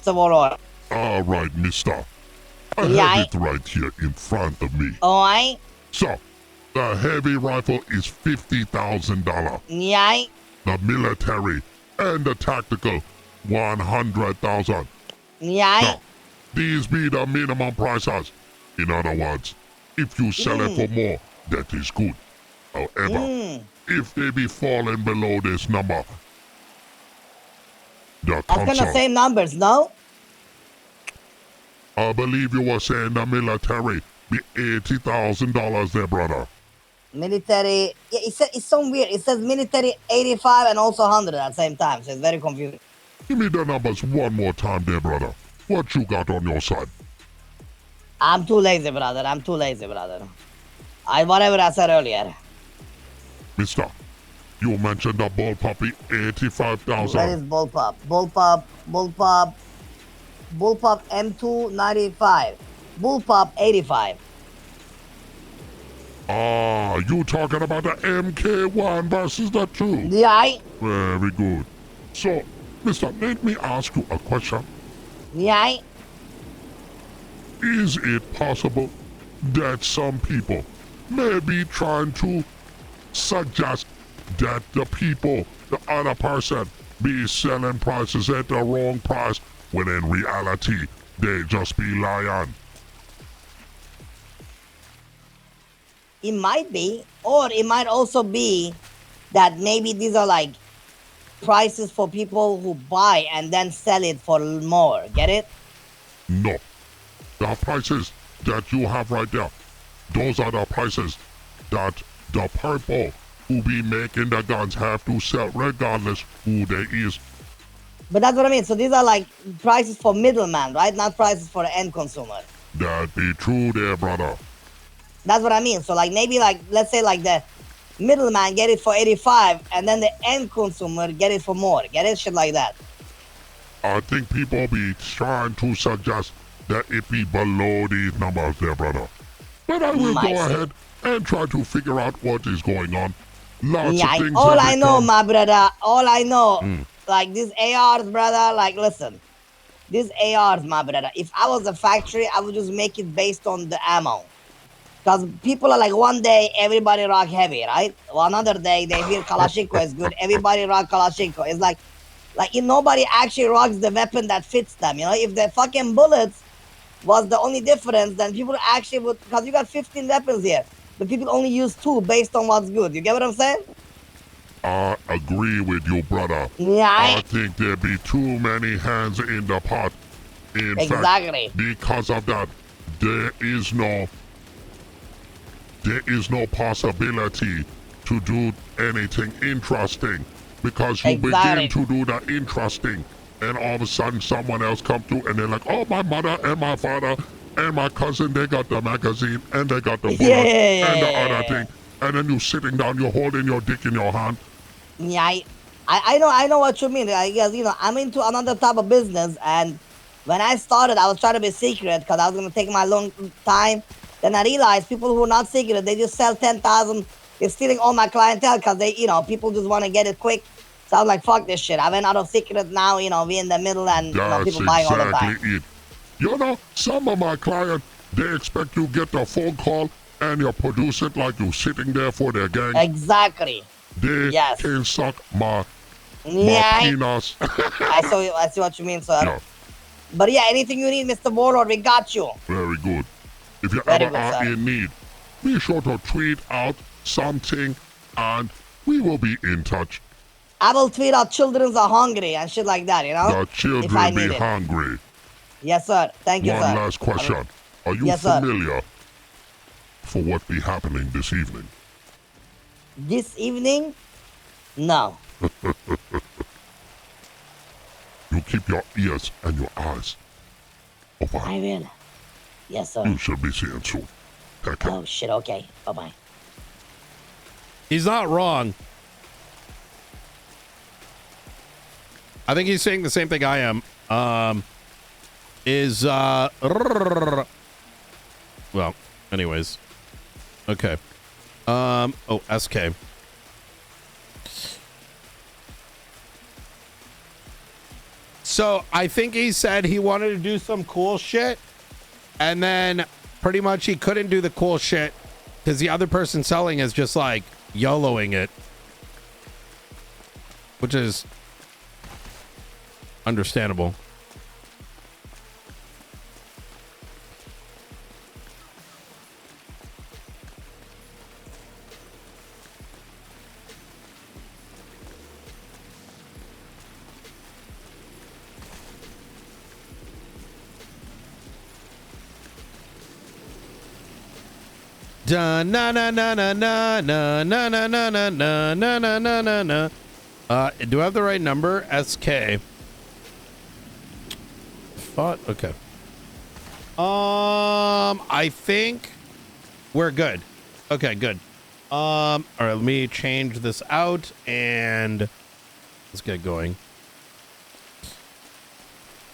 Mr. Warlord. All right, mister. I Yeah. have it right here in front of me. Alright. So, the heavy rifle is $50,000. Yeah. The military and the tactical, 100,000. Yeah. Now, these be the minimum prices. In other words, if you sell it for more, that is good. However, if they be falling below this number, the That's kind of console. same numbers, no? I believe you were saying the military be $80,000 there, brother. Military. Yeah, it's so weird. It says military 85 and also 100 at the same time, so it's very confusing. Give me the numbers one more time there, brother. What you got on your side? I'm too lazy, brother. I'm too lazy, brother. Whatever I said earlier. Mister, you mentioned the bull puppy 85,000. Where is bullpup? Bullpup M2 95. Bullpup 85. Ah, you talking about the MK1 versus the 2? Yeah. Very good. So, mister, let me ask you a question. Yeah. Is it possible that some people may be trying to suggest that the other person, be selling prices at the wrong price when in reality they just be lying? It might be, or it might also be that maybe these are like prices for people who buy and then sell it for more. Get it? No. The prices that you have right there, those are the prices that the people who be making the guns have to sell regardless who they is. But that's what I mean. So these are like prices for middleman, right? Not prices for the end consumer. That be true there, brother. That's what I mean. So like maybe like let's say like the middleman get it for 85 and then the end consumer get it for more. Get it? Shit like that. I think people be trying to suggest that it be below these numbers there, brother. But I will go ahead and try to figure out what is going on. Lots of things. All I know, my brother, all I know, like these ARs, brother, like listen, these ARs, my brother, if I was a factory, I would just make it based on the ammo. Because people are like, one day everybody rock heavy, right? Well, another day they hear Kalashnikov is good, everybody rock Kalashnikov. It's like nobody actually rocks the weapon that fits them. You know, if the fucking bullets was the only difference, then people actually would, because you got 15 weapons here, but people only use 2 based on what's good. You get what I'm saying? I agree with you, brother. Yeah. I think there be too many hands in the pot. In fact, because of that, there is no possibility to do anything interesting, because you begin to do the interesting and all of a sudden someone else come through and they're like, oh, my mother and my father and my cousin, they got the magazine and they got the bullet and the other thing, and then you sitting down, you're holding your dick in your hand. Yeah, I know what you mean. I guess, you know, I'm into another type of business, and when I started, I was trying to be secret because I was gonna take my long time. Then I realized people who are not secret, they just sell 10,000. They're stealing all my clientele because they, you know, people just want to get it quick. So I was like, fuck this shit. I went out of secret now, you know, we in the middle and, you know, people buying all the time. It. You know, some of my clients, they expect you get the phone call and you produce it like you sitting there for their gang. Exactly. They can suck my penis. I see what you mean, sir. Yeah. But yeah, anything you need, Mr. Warlord, we got you. Very good. If you ever are in need, be sure to tweet out something and we will be in touch. I will tweet out children are hungry and shit like that, you know? The children be hungry. Yes, sir. Thank you, sir. One last question. Are you familiar for what be happening this evening? This evening? No. You keep your ears and your eyes open. I will. Yes, sir. You should be seeing soon. Oh, shit. Okay. Bye-bye. He's not wrong. I think he's saying the same thing I am. Well, anyways. Okay. Oh, SK. So I think he said he wanted to do some cool shit, and then pretty much he couldn't do the cool shit because the other person selling is just like YOLOing it, which is understandable. Na na na na na na na na na na na na na na na. Do I have the right number? SK. Thought okay. I think we're good. Okay, good. All right, let me change this out and let's get going.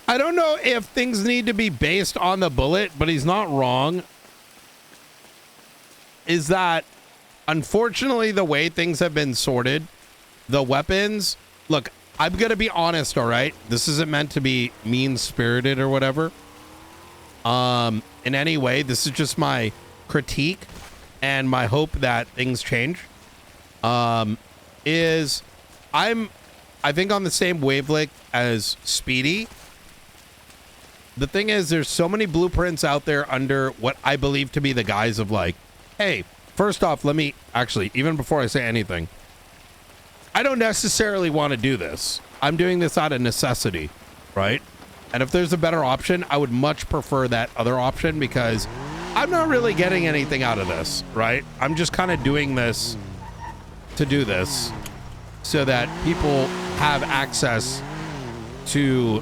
I don't know if things need to be based on the bullet, but he's not wrong. Is that unfortunately the way things have been sorted, the weapons, look, I'm going to be honest. All right. This isn't meant to be mean spirited or whatever. In any way, this is just my critique and my hope that things change. I think on the same wavelength as Speedy. The thing is, there's so many blueprints out there under what I believe to be the guise of like, hey, first off, let me actually, even before I say anything, I don't necessarily want to do this. I'm doing this out of necessity, right? And if there's a better option, I would much prefer that other option because I'm not really getting anything out of this, right? I'm just kind of doing this to do this so that people have access to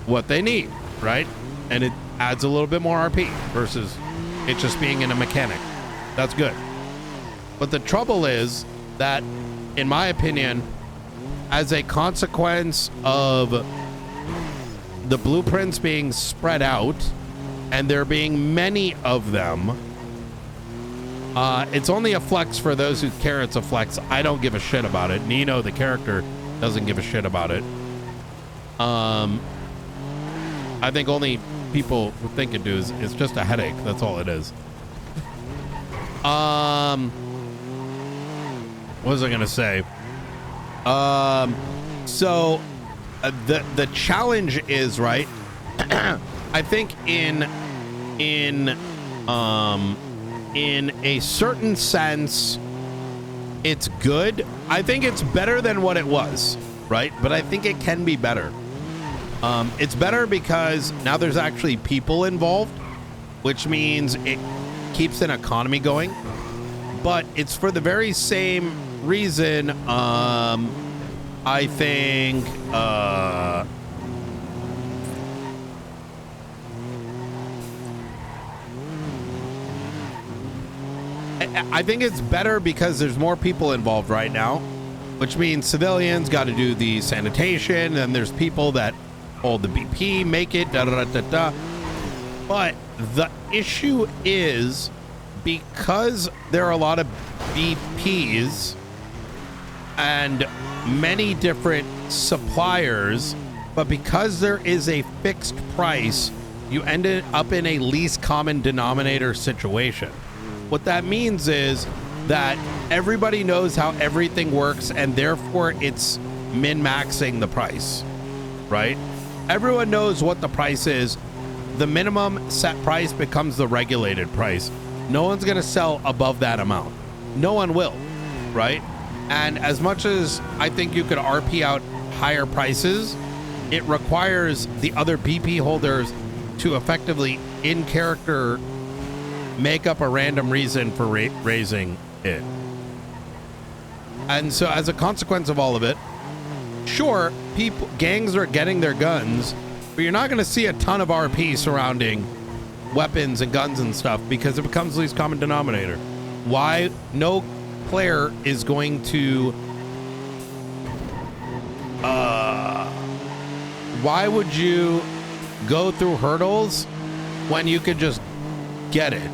what they need, right? And it adds a little bit more RP versus it just being in a mechanic. That's good. But the trouble is that, in my opinion, as a consequence of the blueprints being spread out and there being many of them, it's only a flex for those who care it's a flex. I don't give a shit about it. Nino, the character, doesn't give a shit about it. I think only people who think it do is it's just a headache. That's all it is. What was I gonna say? So the challenge is, right, I think in a certain sense it's good. I think it's better than what it was, right? But I think it can be better. It's better because now there's actually people involved, which means it keeps an economy going. But it's for the very same reason, I think, I think it's better because there's more people involved right now, which means civilians got to do the sanitation, and there's people that hold the BP, make it, da da da da. But the issue is because there are a lot of BPs and many different suppliers, but because there is a fixed price, you end up in a least common denominator situation. What that means is that everybody knows how everything works, and therefore it's min-maxing the price, right? Everyone knows what the price is. The minimum set price becomes the regulated price. No one's going to sell above that amount. No one will, right? And as much as I think you could RP out higher prices, it requires the other BP holders to effectively, in character, make up a random reason for raising it. And so as a consequence of all of it, sure, gangs are getting their guns, but you're not going to see a ton of RP surrounding weapons and guns and stuff because it becomes least common denominator. Why? No player is going to why would you go through hurdles when you could just get it?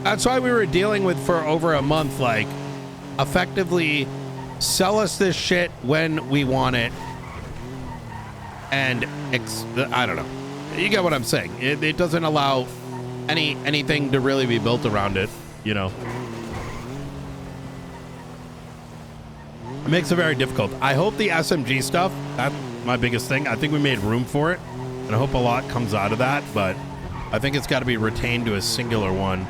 That's why we were dealing with for over a month, like, effectively sell us this shit when we want it and I don't know. You get what I'm saying. It doesn't allow anything to really be built around it, you know. It makes it very difficult. I hope the SMG stuff, that's my biggest thing. I think we made room for it, and I hope a lot comes out of that, but I think it's got to be retained to a singular one.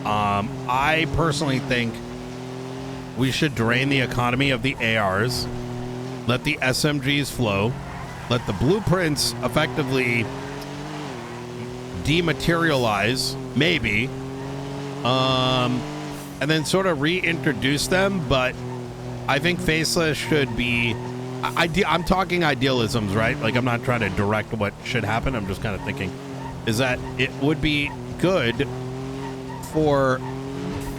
I personally think we should drain the economy of the ARs, let the SMGs flow, let the blueprints effectively dematerialize, maybe, and then sort of reintroduce them. But I think Faceless should be, I'm talking idealisms, right? Like, I'm not trying to direct what should happen. I'm just kind of thinking is that it would be good for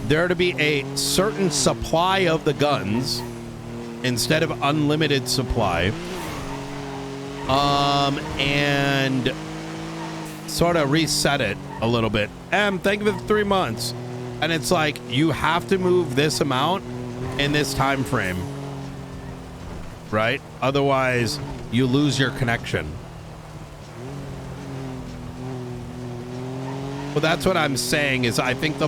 there to be a certain supply of the guns instead of unlimited supply, and sort of reset it a little bit. Thank you for the 3 months. And it's like, you have to move this amount in this time frame, right? Otherwise you lose your connection. Well, that's what I'm saying is I think the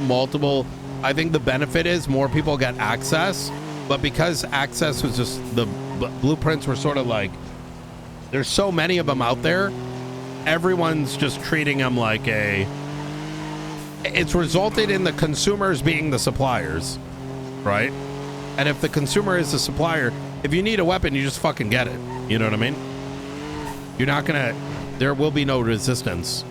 benefit is more people get access, but because access was just, the blueprints were sort of like, there's so many of them out there, everyone's just treating them like it's resulted in the consumers being the suppliers, right? And if the consumer is the supplier, if you need a weapon, you just fucking get it. You know what I mean? You're not gonna, there will be no resistance.